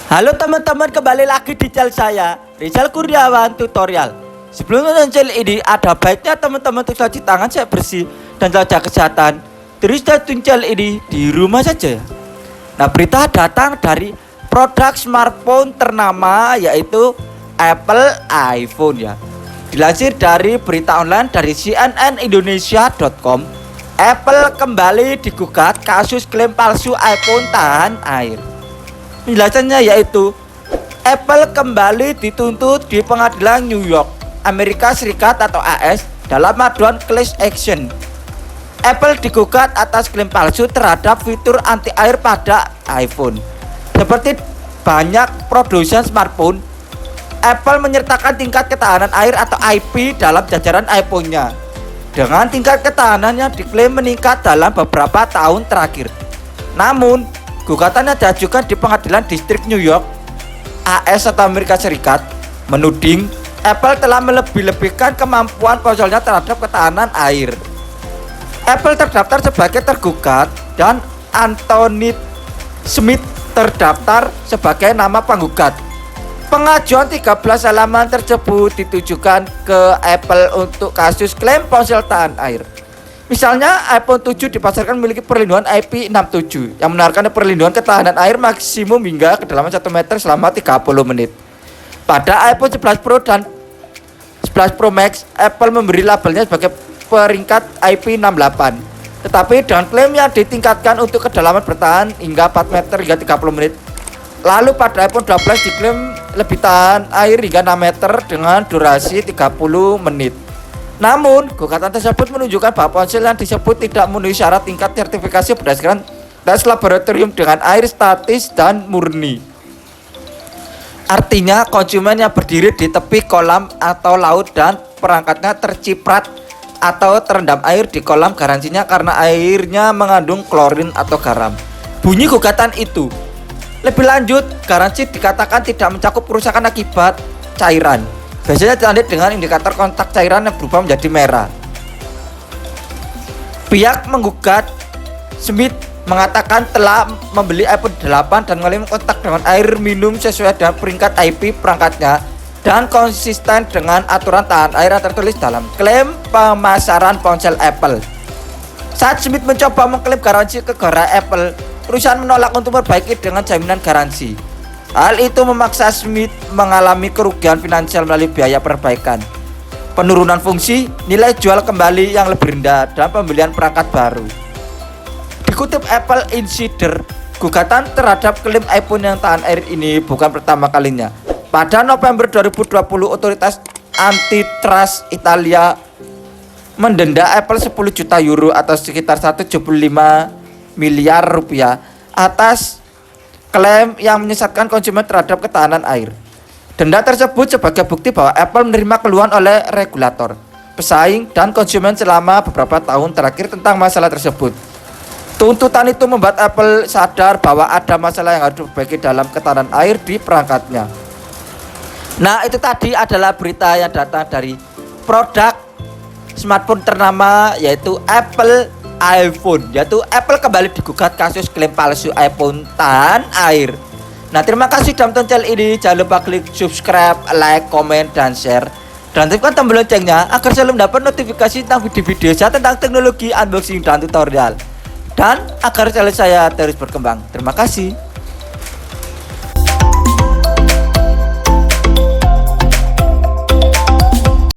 Halo teman-teman, kembali lagi di channel saya, Rizal Kurniawan Tutorial. Sebelum nonton channel ini, ada baiknya teman-teman untuk cuci tangan saya bersih dan jaga kesehatan. Terus tonton channel ini di rumah saja. Nah, berita datang dari produk smartphone ternama yaitu Apple iPhone ya. Dilansir dari berita online dari cnnindonesia.com, Apple kembali digugat kasus klaim palsu iPhone tahan air. Penjelasannya yaitu Apple kembali dituntut di pengadilan New York, Amerika Serikat atau AS dalam aduan class action. Apple digugat atas klaim palsu terhadap fitur anti air pada iPhone. Seperti banyak produsen smartphone, Apple menyertakan tingkat ketahanan air atau IP dalam jajaran iPhone-nya. Dengan tingkat ketahanan yang diklaim meningkat dalam beberapa tahun terakhir. Namun, gugatannya diajukan di pengadilan distrik New York, AS atau Amerika Serikat, menuding Apple telah melebih-lebihkan kemampuan ponselnya terhadap ketahanan air. Apple terdaftar sebagai tergugat dan Anthony Smith terdaftar sebagai nama penggugat. Pengajuan 13 halaman tersebut ditujukan ke Apple untuk kasus klaim ponsel tahan air. Misalnya, iPhone 7 dipasarkan memiliki perlindungan IP67 yang menawarkan perlindungan ketahanan air maksimum hingga kedalaman 1 meter selama 30 menit. Pada iPhone 11 Pro dan 11 Pro Max, Apple memberi labelnya sebagai peringkat IP68. Tetapi dengan klaim yang ditingkatkan untuk kedalaman bertahan hingga 4 meter hingga 30 menit. Lalu pada iPhone 12 diklaim lebih tahan air hingga 6 meter dengan durasi 30 menit. Namun, gugatan tersebut menunjukkan bahwa ponsel yang disebut tidak memenuhi syarat tingkat sertifikasi berdasarkan tes laboratorium dengan air statis dan murni. Artinya, konsumen yang berdiri di tepi kolam atau laut dan perangkatnya terciprat atau terendam air di kolam garansinya karena airnya mengandung klorin atau garam. Bunyi gugatan itu. Lebih lanjut, garansi dikatakan tidak mencakup kerusakan akibat cairan. Biasanya ditandai dengan indikator kontak cairan yang berubah menjadi merah. Pihak menggugat, Smith, mengatakan telah membeli iPhone 8 dan mengalami kontak dengan air minum sesuai dengan peringkat IP perangkatnya dan konsisten dengan aturan tahan air yang tertulis dalam klaim pemasaran ponsel Apple. Saat Smith mencoba mengklaim garansi ke gerai Apple, perusahaan menolak untuk memperbaiki dengan jaminan garansi. Hal itu memaksa Smith mengalami kerugian finansial melalui biaya perbaikan, penurunan fungsi, nilai jual kembali yang lebih rendah, dan pembelian perangkat baru. Dikutip Apple Insider, gugatan terhadap klaim iPhone yang tahan air ini bukan pertama kalinya. Pada November 2020, otoritas antitrust Italia mendenda Apple 10 juta euro atau sekitar 175 miliar rupiah atas klaim yang menyesatkan konsumen terhadap ketahanan air. Denda tersebut sebagai bukti bahwa Apple menerima keluhan oleh regulator, pesaing, dan konsumen selama beberapa tahun terakhir tentang masalah tersebut. Tuntutan itu membuat Apple sadar bahwa ada masalah yang harus diperbaiki dalam ketahanan air di perangkatnya. Nah, itu tadi adalah berita yang datang dari produk smartphone ternama yaitu Apple iPhone, yaitu Apple kembali digugat kasus klaim palsu iPhone tahan air. Nah, terima kasih sudah menonton channel ini. Jangan lupa klik subscribe, like, komen, dan share, dan aktifkan tombol loncengnya agar selalu mendapat notifikasi tentang video-video saya tentang teknologi, unboxing, dan tutorial, dan agar channel saya terus berkembang. Terima kasih.